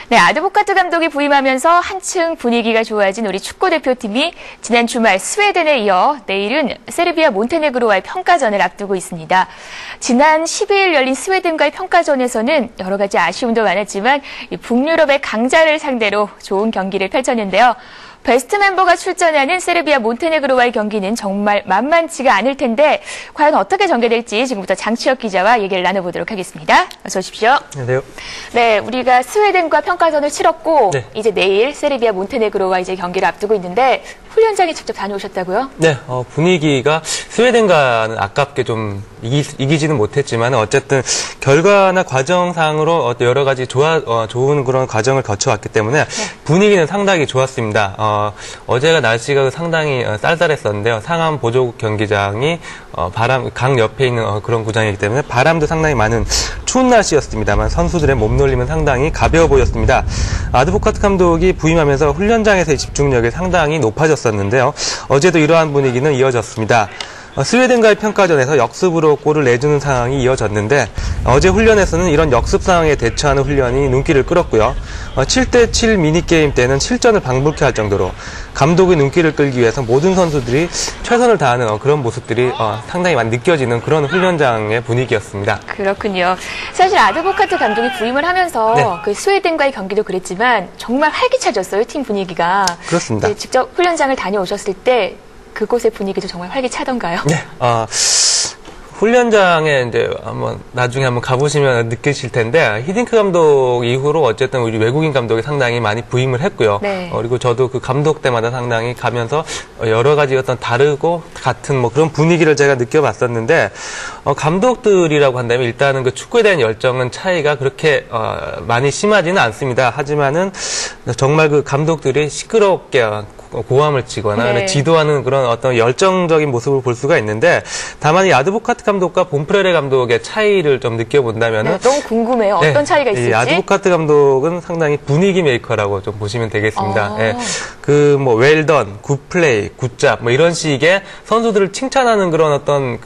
네, 아드보카트 감독이 부임하면서 한층 분위기가 좋아진 우리 축구대표팀이 지난 주말 스웨덴에 이어 내일은 세르비아 몬테네그로와의 평가전을 앞두고 있습니다. 지난 12일 열린 스웨덴과의 평가전에서는 여러 가지 아쉬움도 많았지만 북유럽의 강자를 상대로 좋은 경기를 펼쳤는데요. 베스트 멤버가 출전하는 세르비아 몬테네그로와의 경기는 정말 만만치가 않을 텐데 과연 어떻게 전개될지 지금부터 장치혁 기자와 얘기를 나눠보도록 하겠습니다. 어서 오십시오. 안녕하세요. 네, 우리가 스웨덴과 평가전을 치렀고 네. 이제 내일 세르비아 몬테네그로와 이제 경기를 앞두고 있는데 훈련장에 직접 다녀오셨다고요? 네, 분위기가 스웨덴과는 아깝게 좀 이기지는 못했지만 어쨌든 결과나 과정상으로 여러 가지 좋은 그런 과정을 거쳐왔기 때문에 분위기는 상당히 좋았습니다. 어제가 날씨가 상당히 쌀쌀했었는데요. 상암 보조국 경기장이 강 옆에 있는 그런 구장이기 때문에 바람도 상당히 많은 추운 날씨였습니다만 선수들의 몸놀림은 상당히 가벼워 보였습니다. 아드보카트 감독이 부임하면서 훈련장에서의 집중력이 상당히 높아졌었는데요. 어제도 이러한 분위기는 이어졌습니다. 스웨덴과의 평가전에서 역습으로 골을 내주는 상황이 이어졌는데 어제 훈련에서는 이런 역습 상황에 대처하는 훈련이 눈길을 끌었고요. 7대7 미니게임 때는 실전을 방불케 할 정도로 감독의 눈길을 끌기 위해서 모든 선수들이 최선을 다하는 그런 모습들이 상당히 많이 느껴지는 그런 훈련장의 분위기였습니다. 그렇군요. 사실 아드보카트 감독이 부임을 하면서 네. 그 스웨덴과의 경기도 그랬지만 정말 활기차졌어요, 팀 분위기가. 그렇습니다. 네, 직접 훈련장을 다녀오셨을 때 그곳의 분위기도 정말 활기차던가요? 네. 훈련장에 이제 나중에 한번 가보시면 느끼실 텐데 히딩크 감독 이후로 어쨌든 우리 외국인 감독이 상당히 많이 부임을 했고요. 네. 그리고 저도 그 감독 때마다 상당히 가면서 여러 가지 어떤 다르고 같은 그런 분위기를 제가 느껴봤었는데 감독들이라고 한다면 일단은 그 축구에 대한 열정은 차이가 그렇게 많이 심하지는 않습니다. 하지만은 정말 그 감독들이 시끄럽게 고함을 치거나 네. 지도하는 그런 어떤 열정적인 모습을 볼 수가 있는데 다만 이 아드보카트 감독과 본프레레 감독의 차이를 좀 느껴본다면은 네, 너무 궁금해요. 어떤 네, 차이가 있을지. 이 아드보카트 감독은 상당히 분위기 메이커라고 좀 보시면 되겠습니다. 예, 웰던, 굿플레이, 굿잡 이런 식의 선수들을 칭찬하는 그런 어떤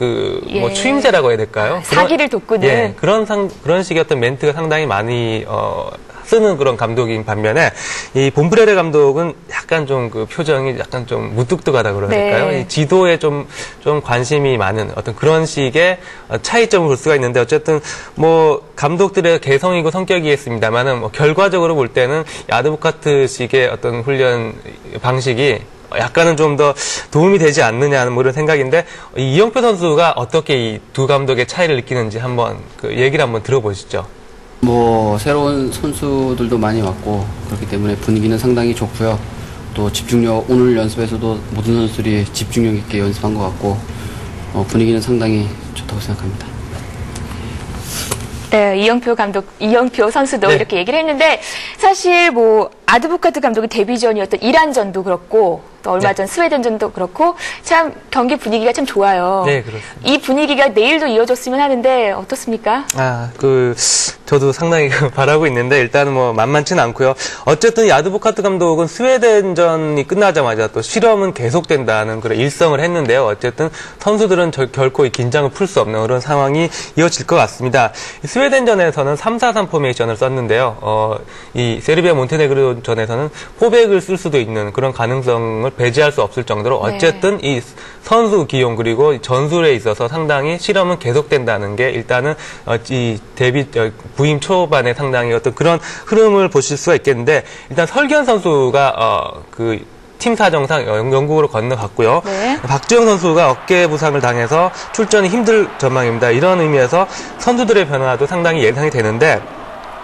추임새라고 해야 될까요? 사기를 돋구는. 예, 그런 식의 어떤 멘트가 상당히 많이 쓰는 그런 감독인 반면에 이 본프레레 감독은 약간 좀 그 표정이 약간 좀 무뚝뚝하다 그러실까요? 네. 이 지도에 좀 관심이 많은 어떤 그런 식의 차이점을 볼 수가 있는데 어쨌든 감독들의 개성이고 성격이겠습니다만은 결과적으로 볼 때는 아드보카트식의 어떤 훈련 방식이 약간은 좀 더 도움이 되지 않느냐 하는 이런 생각인데 이영표 선수가 어떻게 이 두 감독의 차이를 느끼는지 한번 얘기를 한번 들어보시죠. 새로운 선수들도 많이 왔고 그렇기 때문에 분위기는 상당히 좋고요. 또 집중력, 오늘 연습에서도 모든 선수들이 집중력 있게 연습한 것 같고 분위기는 상당히 좋다고 생각합니다. 네, 이영표 선수도 네. 이렇게 얘기를 했는데 사실 아드보카트 감독의 데뷔전이었던 이란전도 그렇고 또 얼마 전 스웨덴전도 그렇고 참 경기 분위기가 참 좋아요. 네, 그렇습니다. 이 분위기가 내일도 이어졌으면 하는데 어떻습니까? 저도 상당히 바라고 있는데 일단은 만만치는 않고요. 어쨌든 이 아드보카트 감독은 스웨덴전이 끝나자마자 또 실험은 계속된다는 그런 일성을 했는데요. 어쨌든 선수들은 결코 이 긴장을 풀 수 없는 그런 상황이 이어질 것 같습니다. 스웨덴전에서는 3-4-3 포메이션을 썼는데요. 이 세르비아 몬테네그로 전에서는 포백을 쓸 수도 있는 그런 가능성을 배제할 수 없을 정도로 어쨌든 이 선수 기용 그리고 전술에 있어서 상당히 실험은 계속된다는 게 일단은 이 부임 초반에 상당히 어떤 그런 흐름을 보실 수가 있겠는데 일단 설기현 선수가 팀 사정상 영국으로 건너갔고요. 네. 박주영 선수가 어깨 부상을 당해서 출전이 힘들 전망입니다. 이런 의미에서 선수들의 변화도 상당히 예상이 되는데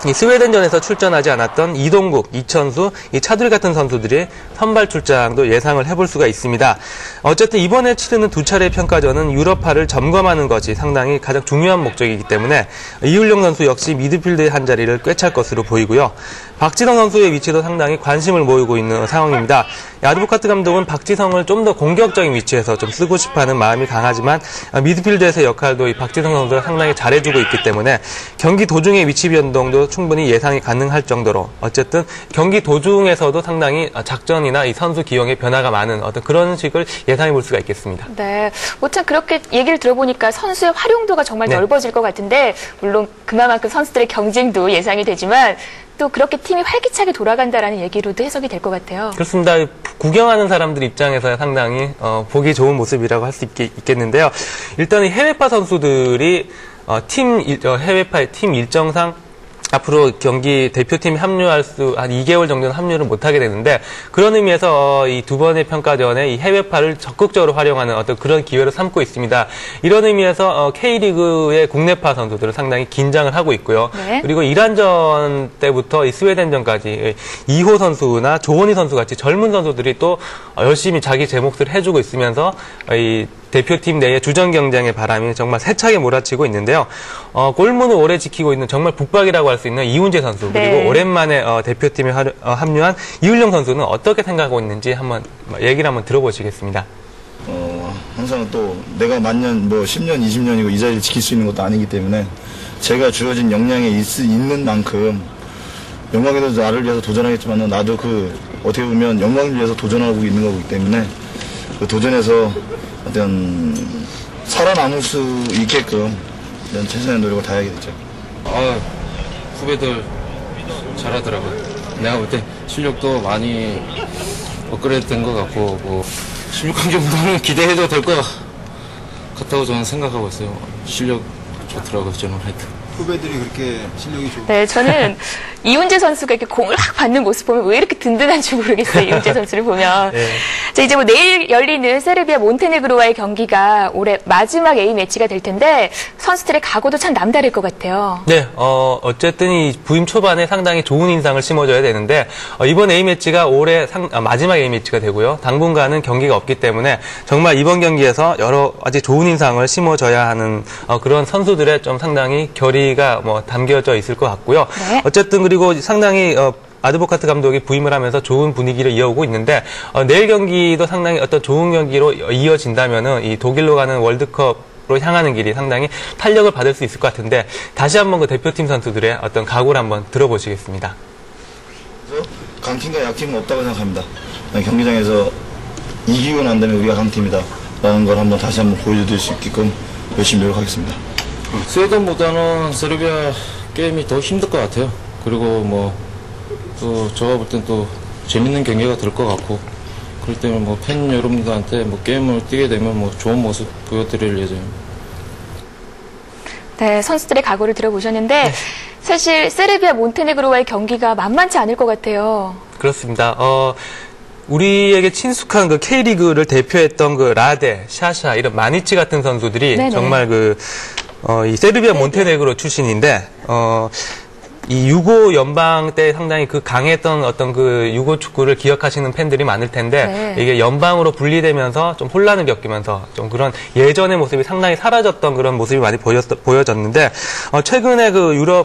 이 스웨덴전에서 출전하지 않았던 이동국, 이천수, 이 차두리 같은 선수들이 선발 출장도 예상을 해볼 수가 있습니다. 어쨌든 이번에 치르는 두 차례 평가전은 유럽파를 점검하는 것이 상당히 가장 중요한 목적이기 때문에 이훈령 선수 역시 미드필드의 한 자리를 꿰찰 것으로 보이고요. 박지성 선수의 위치도 상당히 관심을 모으고 있는 상황입니다. 아드보카트 감독은 박지성을 좀 더 공격적인 위치에서 좀 쓰고 싶어하는 마음이 강하지만 미드필드에서의 역할도 이 박지성 선수가 상당히 잘해주고 있기 때문에 경기 도중의 위치 변동도 충분히 예상이 가능할 정도로 어쨌든 경기 도중에서도 상당히 작전이나 이 선수 기용의 변화가 많은 어떤 그런 식을 예상해 볼 수가 있겠습니다. 네, 참 그렇게 얘기를 들어보니까 선수의 활용도가 정말 넓어질 것 같은데 물론 그만큼 선수들의 경쟁도 예상이 되지만 또 그렇게 팀이 활기차게 돌아간다라는 얘기로도 해석이 될 것 같아요. 그렇습니다. 구경하는 사람들 입장에서 상당히 보기 좋은 모습이라고 할 수 있겠는데요. 일단 해외파 선수들이 해외파의 팀 일정상 앞으로 경기 대표팀에 합류할 수 한 2개월 정도는 합류를 못하게 되는데, 그런 의미에서 이 두 번의 평가전에 이 해외파를 적극적으로 활용하는 어떤 그런 기회를 삼고 있습니다. 이런 의미에서 K리그의 국내파 선수들은 상당히 긴장을 하고 있고요. 네. 그리고 이란전 때부터 이 스웨덴전까지 이호 선수나 조원희 선수 같이 젊은 선수들이 또 열심히 자기 제 몫을 해주고 있으면서 이 대표팀 내의 주전 경쟁의 바람이 정말 세차게 몰아치고 있는데요. 골문을 오래 지키고 있는 정말 북박이라고 할 수 있는 이훈재 선수, 그리고 네. 오랜만에 대표팀에 합류한 이훈령 선수는 어떻게 생각하고 있는지 한번 얘기를 한번 들어보시겠습니다. 항상 또 내가 만년 10년, 20년이고 이 자리를 지킬 수 있는 것도 아니기 때문에 제가 주어진 역량에 있는 만큼 영광에도 나를 위해서 도전하겠지만 나도 어떻게 보면 영광을 위해서 도전하고 있는 거기 때문에 그 도전에서 어떤 살아남을 수 있게끔 최선의 노력을 다해야겠죠. 후배들 잘하더라고요. 내가 볼 때 실력도 많이 업그레이드 된 것 같고 16강 정도는 기대해도 될 것 같다고 저는 생각하고 있어요. 실력 좋더라고요, 저는 하여튼. 후배들이 그렇게 실력이 좋고. 네, 저는 이훈재 선수가 이렇게 공을 확 받는 모습 보면 왜 이렇게 든든한지 모르겠어요. 이훈재 선수를 보면. 네. 자, 이제 내일 열리는 세르비아 몬테네그로와의 경기가 올해 마지막 A 매치가 될 텐데 선수들의 각오도 참 남다를 것 같아요. 네, 어쨌든 이 부임 초반에 상당히 좋은 인상을 심어줘야 되는데, 이번 A매치가 올해 마지막 A매치가 되고요. 당분간은 경기가 없기 때문에 정말 이번 경기에서 여러 가지 좋은 인상을 심어줘야 하는 그런 선수들의 좀 상당히 결의가 담겨져 있을 것 같고요. 네. 어쨌든 그리고 상당히 아드보카트 감독이 부임을 하면서 좋은 분위기를 이어오고 있는데, 내일 경기도 상당히 어떤 좋은 경기로 이어진다면은 이 독일로 가는 월드컵으로 향하는 길이 상당히 탄력을 받을 수 있을 것 같은데, 다시 한번 그 대표팀 선수들의 어떤 각오를 한번 들어보시겠습니다. 그래서 강팀과 약팀은 없다고 생각합니다. 경기장에서 이기고 난 다음에 우리가 강팀이다라는 걸 다시 한번 보여줄 수 있게끔 열심히 노력하겠습니다. 스웨덴보다는 세르비아 게임이 더 힘들 것 같아요. 그리고 또 제가 볼 땐 또 재밌는 경기가 될 것 같고, 그렇기 때문에 팬 여러분들한테 게임을 뛰게 되면 좋은 모습 보여드릴 예정입니다. 네, 선수들의 각오를 들어보셨는데 사실 세르비아 몬테네그로와의 경기가 만만치 않을 것 같아요. 그렇습니다. 우리에게 친숙한 그 K리그를 대표했던 그 라데, 샤샤, 이런 마니치 같은 선수들이 네네. 정말 이 세르비아 몬테네그로 출신인데, 이 유고 연방 때 상당히 강했던 어떤 유고 축구를 기억하시는 팬들이 많을 텐데, 네. 이게 연방으로 분리되면서 좀 혼란을 겪으면서 좀 그런 예전의 모습이 상당히 사라졌던 그런 모습이 많이 보여졌는데, 최근에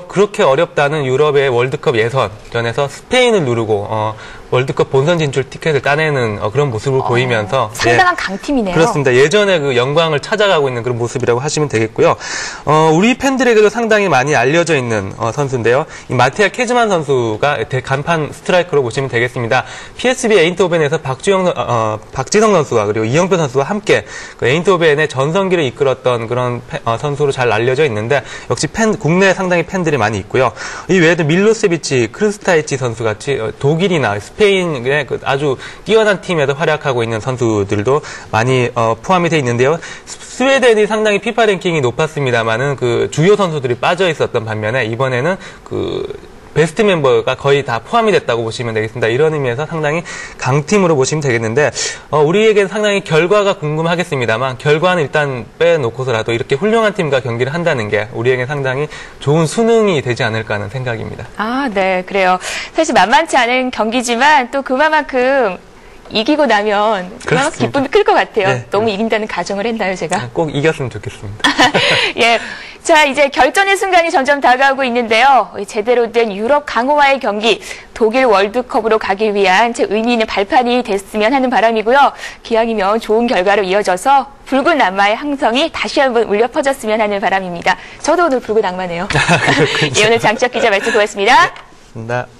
그렇게 어렵다는 유럽의 월드컵 예선전에서 스페인을 누르고, 월드컵 본선 진출 티켓을 따내는 그런 모습을 보이면서 상당한 강팀이네요. 그렇습니다. 예전의 영광을 찾아가고 있는 그런 모습이라고 하시면 되겠고요. 우리 팬들에게도 상당히 많이 알려져 있는 선수인데요. 이 마티아 케즈만 선수가 간판 스트라이커로 보시면 되겠습니다. PSV 에인트호벤에서 박지성 선수와 그리고 이영표 선수와 함께 에인트호벤의 전성기를 이끌었던 그런 선수로 잘 알려져 있는데, 역시 국내에 상당히 팬들이 많이 있고요. 이 외에도 밀로세비치, 크르스타이치 선수 같이 독일이나 스페인의 아주 뛰어난 팀에도 활약하고 있는 선수들도 많이 포함이 되어 있는데요. 스웨덴이 상당히 피파 랭킹이 높았습니다만은 주요 선수들이 빠져 있었던 반면에 이번에는 베스트 멤버가 거의 다 포함이 됐다고 보시면 되겠습니다. 이런 의미에서 상당히 강팀으로 보시면 되겠는데, 우리에겐 상당히 결과가 궁금하겠습니다만, 결과는 일단 빼놓고서라도 이렇게 훌륭한 팀과 경기를 한다는 게 우리에겐 상당히 좋은 수능이 되지 않을까 하는 생각입니다. 아, 네, 그래요. 사실 만만치 않은 경기지만 또 그만큼 이기고 나면 그만큼 기쁨이 클 것 같아요. 네, 너무 이긴다는 가정을 했나요, 제가? 꼭 이겼으면 좋겠습니다. 예. 자, 이제 결전의 순간이 점점 다가오고 있는데요. 제대로 된 유럽 강호와의 경기, 독일 월드컵으로 가기 위한 제 의미 있는 발판이 됐으면 하는 바람이고요. 기왕이면 좋은 결과로 이어져서 붉은 악마의 항성이 다시 한번 울려 퍼졌으면 하는 바람입니다. 저도 오늘 붉은 악마네요. 예, 오늘 장치혁 기자 말씀 고맙습니다. 고맙습니다.